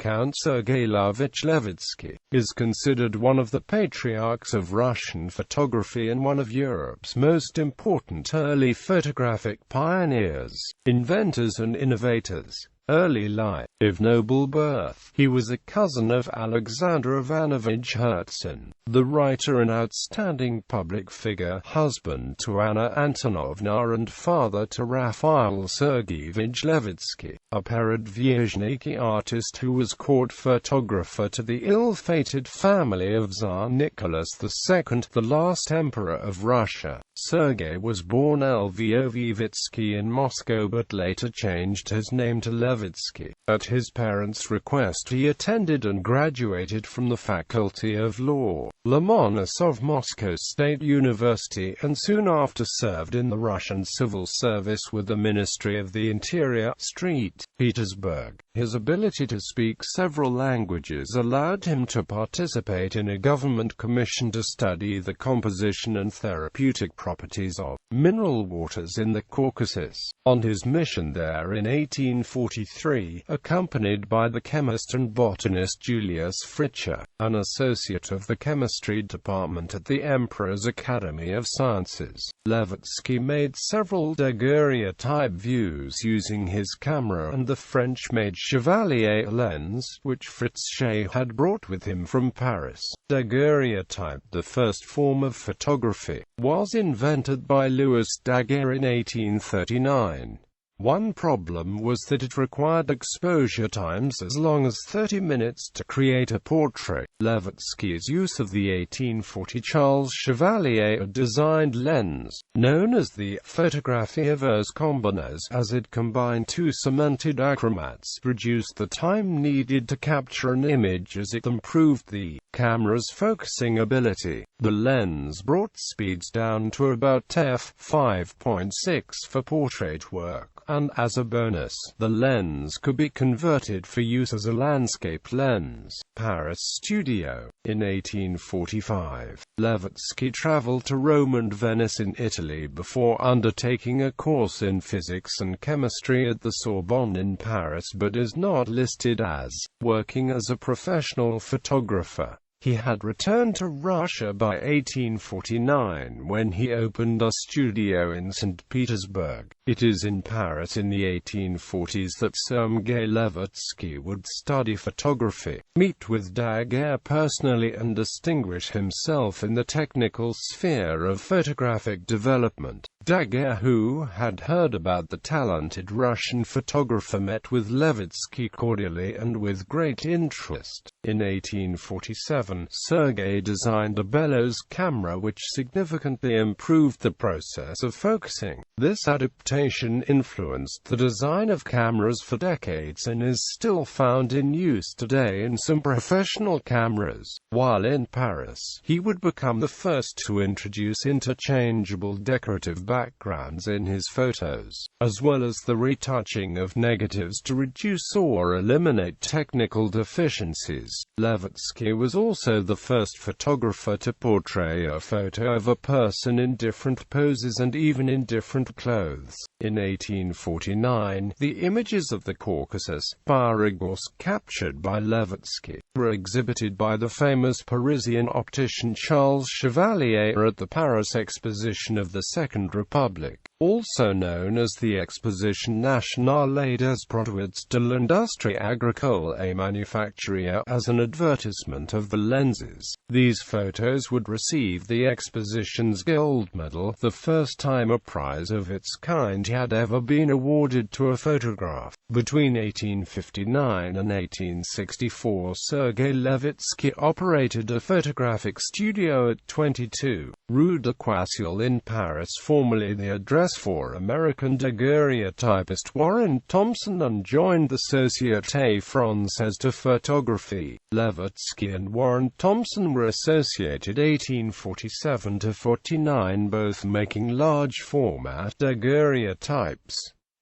account, Sergei Lvovich Levitsky is considered one of the patriarchs of Russian photography and one of Europe's most important early photographic pioneers, inventors and innovators. Early life. Of noble birth, he was a cousin of Alexander Ivanovich Herzen, the writer and outstanding public figure, husband to Anna Antonovna and father to Rafail Sergeevich Levitsky, a Peredvizhniki artist who was court photographer to the ill-fated family of Tsar Nicholas II, the last emperor of Russia. Sergei was born Lvovich in Moscow but later changed his name to Levitsky. At his parents' request he attended and graduated from the Faculty of Law, Lomonosov Moscow State University, and soon after served in the Russian civil service with the Ministry of the Interior, St. Petersburg. His ability to speak several languages allowed him to participate in a government commission to study the composition and therapeutic properties of mineral waters in the Caucasus. On his mission there in 1843, accompanied by the chemist and botanist Julius Fritzsche, an associate of the chemistry department at the Emperor's Academy of Sciences, Levitsky made several daguerreotype views using his camera and the French-made Chevalier lens, which Fritzsche had brought with him from Paris. Daguerreotype, the first form of photography, was invented by Louis Daguerre in 1839. One problem was that it required exposure times as long as 30 minutes to create a portrait. Levitsky's use of the 1840 Charles Chevalier-designed lens, known as the Photographie vers combinés, as it combined two cemented achromats, reduced the time needed to capture an image as it improved the camera's focusing ability. The lens brought speeds down to about f/5.6 for portrait work, and as a bonus, the lens could be converted for use as a landscape lens. Paris studio. In 1845, Levitsky traveled to Rome and Venice in Italy before undertaking a course in physics and chemistry at the Sorbonne in Paris, but is not listed as working as a professional photographer. He had returned to Russia by 1849 when he opened a studio in St. Petersburg. It is in Paris in the 1840s that Sergei Lvovich would study photography, meet with Daguerre personally and distinguish himself in the technical sphere of photographic development. Daguerre, who had heard about the talented Russian photographer, met with Levitsky cordially and with great interest. In 1847, Sergei designed a bellows camera which significantly improved the process of focusing. This adaptation influenced the design of cameras for decades and is still found in use today in some professional cameras. While in Paris, he would become the first to introduce interchangeable decorative backgrounds in his photos, as well as the retouching of negatives to reduce or eliminate technical deficiencies. Levitsky was also the first photographer to portray a photo of a person in different poses and even in different clothes. In 1849, the images of the Caucasus, patriarchs, captured by Levitsky, were exhibited by the famous Parisian optician Charles Chevalier at the Paris Exposition of the Second Republic, also known as the Exposition Nationale des Produits de l'Industrie Agricole et Manufacturière, as an advertisement of the lenses. These photos would receive the exposition's gold medal, the first time a prize of its kind had ever been awarded to a photograph. Between 1859 and 1864, Sergei Levitsky operated a photographic studio at 22 Rue de Choiseul in Paris, formerly the address for American daguerreotypist Warren Thompson, and joined the Société Française de Photographie. Levitsky and Warren Thompson were associated 1847 to 49, both making large-format daguerreotypes.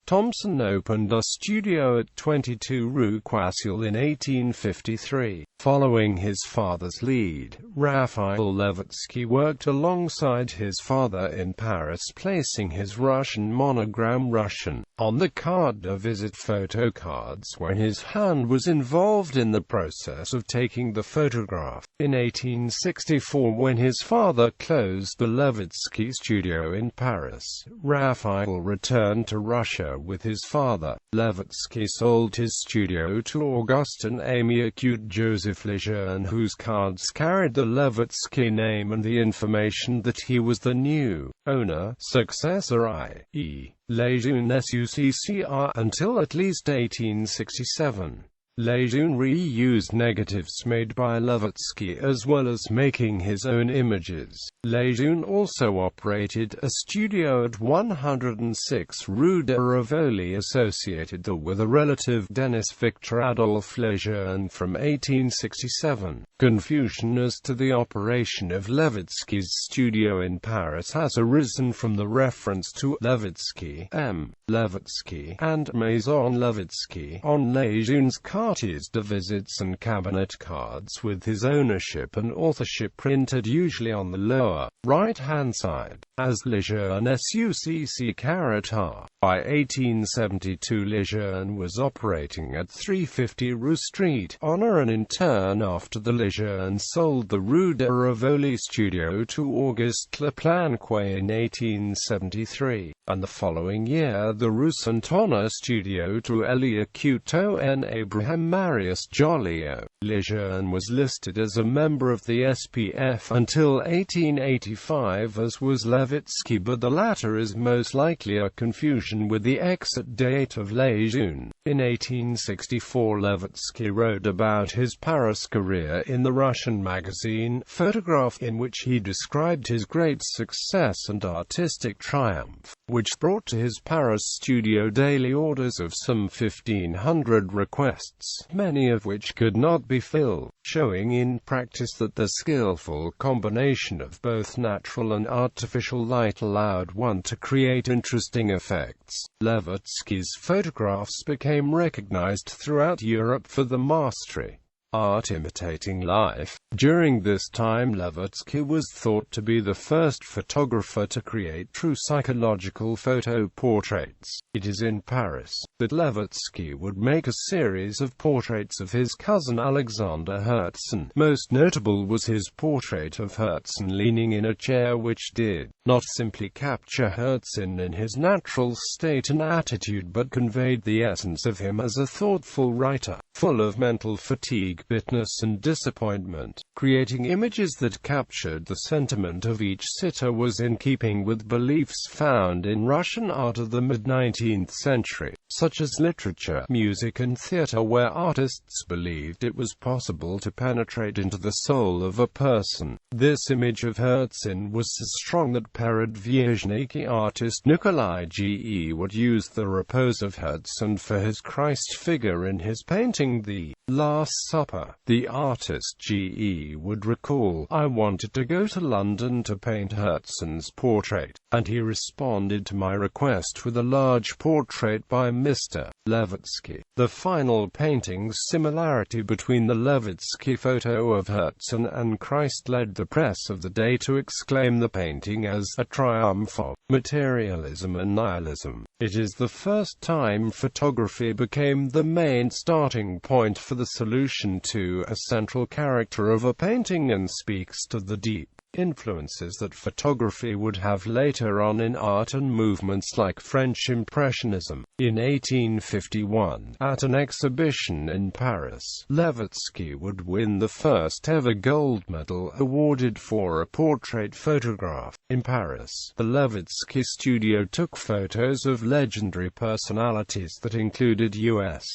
Thomson opened a studio at 22 Rue Choiseul in 1853. Following his father's lead, Rafail Levitsky worked alongside his father in Paris, placing his Russian monogram Russian on the carte de visite photo cards when his hand was involved in the process of taking the photograph. In 1864, when his father closed the Levitsky studio in Paris, Raphael returned to Russia with his father. Levitsky sold his studio to Augustin Amiot Joseph Lejeune, whose cards carried the Levitsky name and the information that he was the new owner, successor i.e. Lejeune Succr, until at least 1867. Lejeune reused negatives made by Levitsky as well as making his own images. Lejeune also operated a studio at 106 Rue de Rivoli associated with a relative Denis Victor Adolphe Lejeune from 1867. Confusion as to the operation of Levitsky's studio in Paris has arisen from the reference to Levitsky, M. Levitsky, and Maison Levitsky on Lejeune's cartes de visites and cabinet cards, with his ownership and authorship printed usually on the lower right-hand side, as Lejeune Succr. By 1872, Lejeune was operating at 350 Rue Street, Honor, and in turn after the Lejeune sold the Rue de Rivoli studio to Auguste Leplanque in 1873, and the following year the Rue Saint-Honor studio to Elia Couteau and Abraham Marius Joliot. Lejeune was listed as a member of the SPF until 1885, as was Levitsky, but the latter is most likely a confusion with the exit date of Lejeune. In 1864, Levitsky wrote about his Paris career in the Russian magazine Photograph, in which he described his great success and artistic triumph, which brought to his Paris studio daily orders of some 1,500 requests, many of which could not be filled, showing in practice that the skillful combination of both natural and artificial light allowed one to create interesting effects. Levitsky's photographs became recognized throughout Europe for the mastery art imitating life. During this time, Levitsky was thought to be the first photographer to create true psychological photo portraits. It is in Paris that Levitsky would make a series of portraits of his cousin Alexander Herzen. Most notable was his portrait of Herzen leaning in a chair, which did not simply capture Herzen in his natural state and attitude, but conveyed the essence of him as a thoughtful writer, full of mental fatigue, bitterness and disappointment. Creating images that captured the sentiment of each sitter was in keeping with beliefs found in Russian art of the mid-19th century, such as literature, music and theater, where artists believed it was possible to penetrate into the soul of a person. This image of Herzen was so strong that Peredvizhniki artist Nikolai Ge would use the repose of Herzen for his Christ figure in his painting The Last Supper. The artist Ge would recall, "I wanted to go to London to paint Herzen's portrait, and he responded to my request with a large portrait by Mr. Levitsky." The final painting's similarity between the Levitsky photo of Herzen and Christ led the press of the day to exclaim the painting as a triumph of materialism and nihilism. It is the first time photography became the main starting point for the solution to a central character of a painting, and speaks to the deep influences that photography would have later on in art and movements like French Impressionism. In 1851, at an exhibition in Paris, Levitsky would win the first ever gold medal awarded for a portrait photograph. In Paris, the Levitsky studio took photos of legendary personalities that included U.S.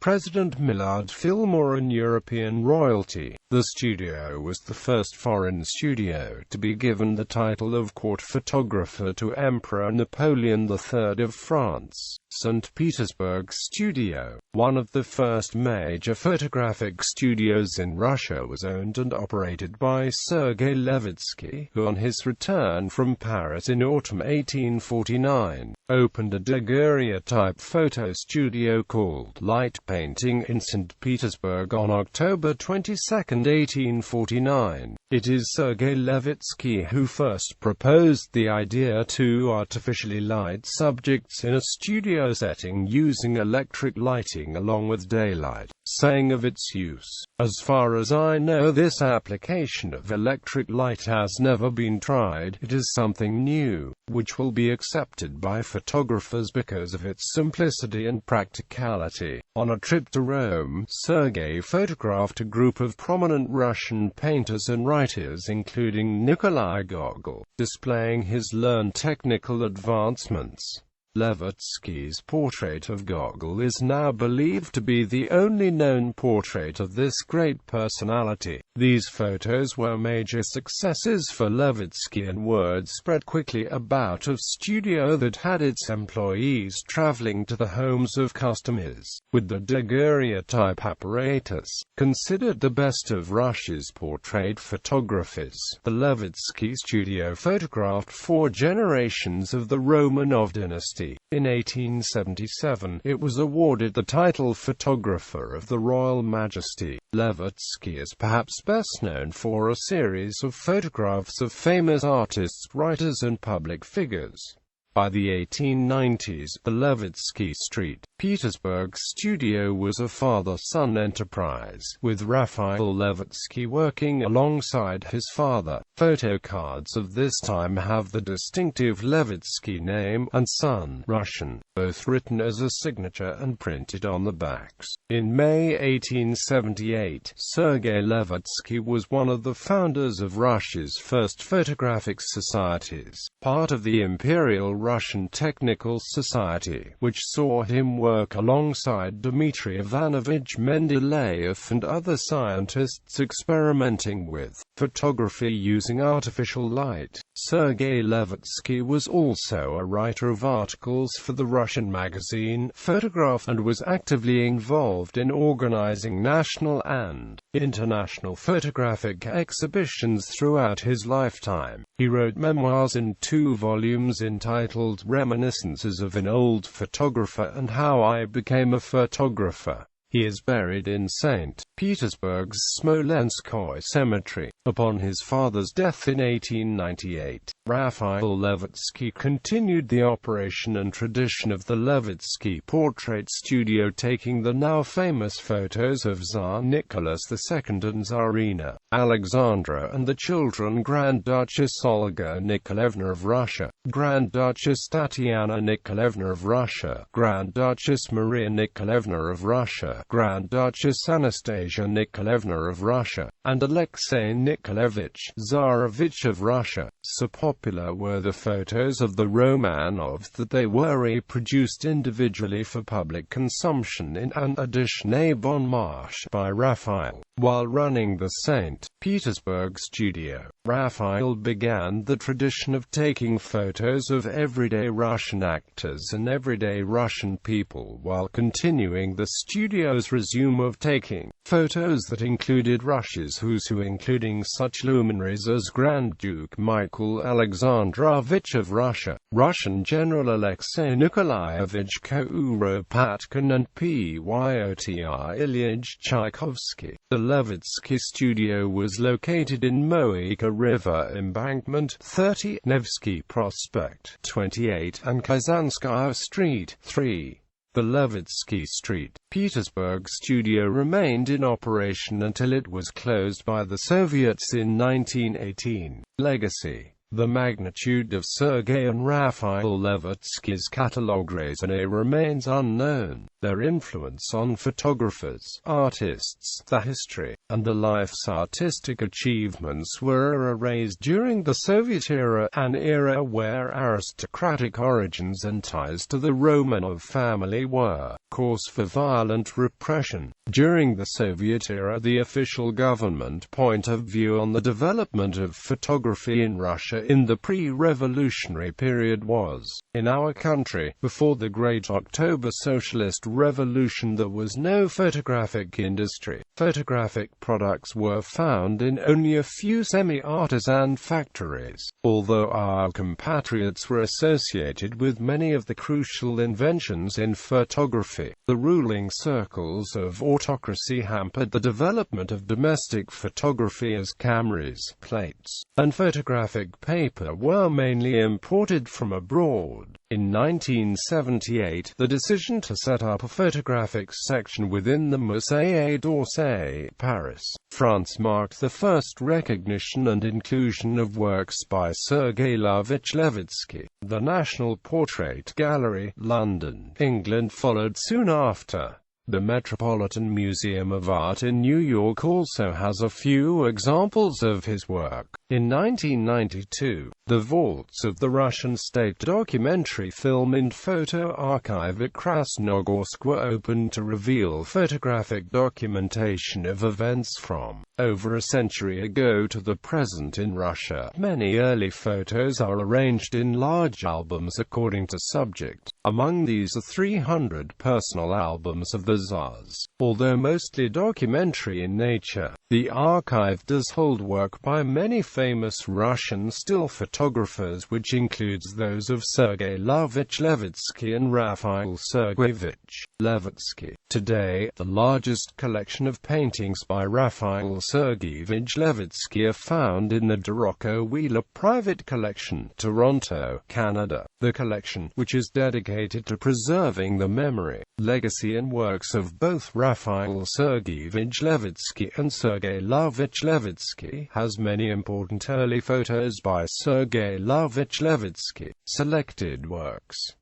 President Millard Fillmore and European royalty. The studio was the first foreign studio to be given the title of court photographer to Emperor Napoleon III of France. St. Petersburg studio, one of the first major photographic studios in Russia, was owned and operated by Sergei Lvovich, who on his return from Paris in autumn 1849, opened a daguerreotype photo studio called Light Painting in St. Petersburg on October 22, 1849. It is Sergei Lvovich who first proposed the idea to artificially light subjects in a studio setting using electric lighting along with daylight, saying of its use, "As far as I know, this application of electric light has never been tried. It is something new, which will be accepted by photographers because of its simplicity and practicality." On a trip to Rome, Sergei photographed a group of prominent Russian painters and writers including Nikolai Gogol, displaying his learned technical advancements. Levitsky's portrait of Gogol is now believed to be the only known portrait of this great personality. These photos were major successes for Levitsky, and word spread quickly about a studio that had its employees traveling to the homes of customers with the daguerreotype apparatus. Considered the best of Russia's portrait photographers, the Levitsky studio photographed 4 generations of the Romanov dynasty. In 1877, it was awarded the title Photographer of the Royal Majesty. Levitsky is perhaps best known for a series of photographs of famous artists, writers and public figures. By the 1890s, the Levitsky St. Petersburg studio was a father-son enterprise, with Rafael Levitsky working alongside his father. Photo cards of this time have the distinctive Levitsky name and son, Russian, both written as a signature and printed on the backs. In May 1878, Sergei Lvovich was one of the founders of Russia's first photographic societies, part of the Imperial Russian Technical Society, which saw him work alongside Dmitry Ivanovich Mendeleev and other scientists experimenting with photography using artificial light. Sergei Lvovich was also a writer of articles for the Russian magazine Photograph and was actively involved in organizing national and international photographic exhibitions throughout his lifetime. He wrote memoirs in 2 volumes entitled Reminiscences of an Old Photographer and How I Became a Photographer. He is buried in St. Petersburg's Smolenskoye Cemetery. Upon his father's death in 1898, Rafail Levitsky continued the operation and tradition of the Levitsky Portrait Studio, taking the now famous photos of Tsar Nicholas II and Tsarina Alexandra and the children Grand Duchess Olga Nikolaevna of Russia, Grand Duchess Tatiana Nikolaevna of Russia, Grand Duchess Maria Nikolaevna of Russia, Grand Duchess Anastasia Nikolaevna of Russia, and Alexei Nikolaevich Tsarevich of Russia. So popular were the photos of the Romanovs that they were reproduced individually for public consumption in an edition bon marché by Raphael. While running the St. Petersburg studio, Raphael began the tradition of taking photos of everyday Russian actors and everyday Russian people, while continuing the studio's resume of taking photos that included Russia's who's who, including such luminaries as Grand Duke Michael Alexandrovich of Russia, Russian General Alexei Nikolaevich Kuropatkin and Pyotr Ilyich Tchaikovsky. The Levitsky studio was located in Moika River Embankment, 30, Nevsky Prospect, 28, and Kazanskaya Street, 3. The Levitsky St. Petersburg studio remained in operation until it was closed by the Soviets in 1918. Legacy. The magnitude of Sergei and Rafail Levitsky's catalogue raisonné remains unknown. Their influence on photographers, artists, the history, and the life's artistic achievements were erased during the Soviet era, an era where aristocratic origins and ties to the Romanov family were course for violent repression. During the Soviet era, the official government point of view on the development of photography in Russia in the pre-revolutionary period was, in our country, before the Great October Socialist Revolution, there was no photographic industry. Photographic products were found in only a few semi-artisan factories. Although our compatriots were associated with many of the crucial inventions in photography, the ruling circles of autocracy hampered the development of domestic photography, as cameras, plates, and photographic paper were mainly imported from abroad. In 1978, the decision to set up a photographic section within the Musée d'Orsay, Paris, France, marked the first recognition and inclusion of works by Sergei Lvovich Levitsky. The National Portrait Gallery, London, England, followed soon after. The Metropolitan Museum of Art in New York also has a few examples of his work. In 1992, the vaults of the Russian State Documentary Film and Photo Archive at Krasnogorsk were opened to reveal photographic documentation of events from over a century ago to the present in Russia. Many early photos are arranged in large albums according to subject. Among these are 300 personal albums of the Tsars. Although mostly documentary in nature, the archive does hold work by many famous Russian still photographers, which includes those of Sergei Lvovich Levitsky and Rafail Sergeevich Levitsky. Today, the largest collection of paintings by Rafael Sergeevich Levitsky are found in the Dorocco Wheeler Private Collection, Toronto, Canada. The collection, which is dedicated to preserving the memory, legacy and works of both Rafael Sergeevich Levitsky and Sergey Lvovich Levitsky, has many important early photos by Sergey Lvovich Levitsky. Selected works.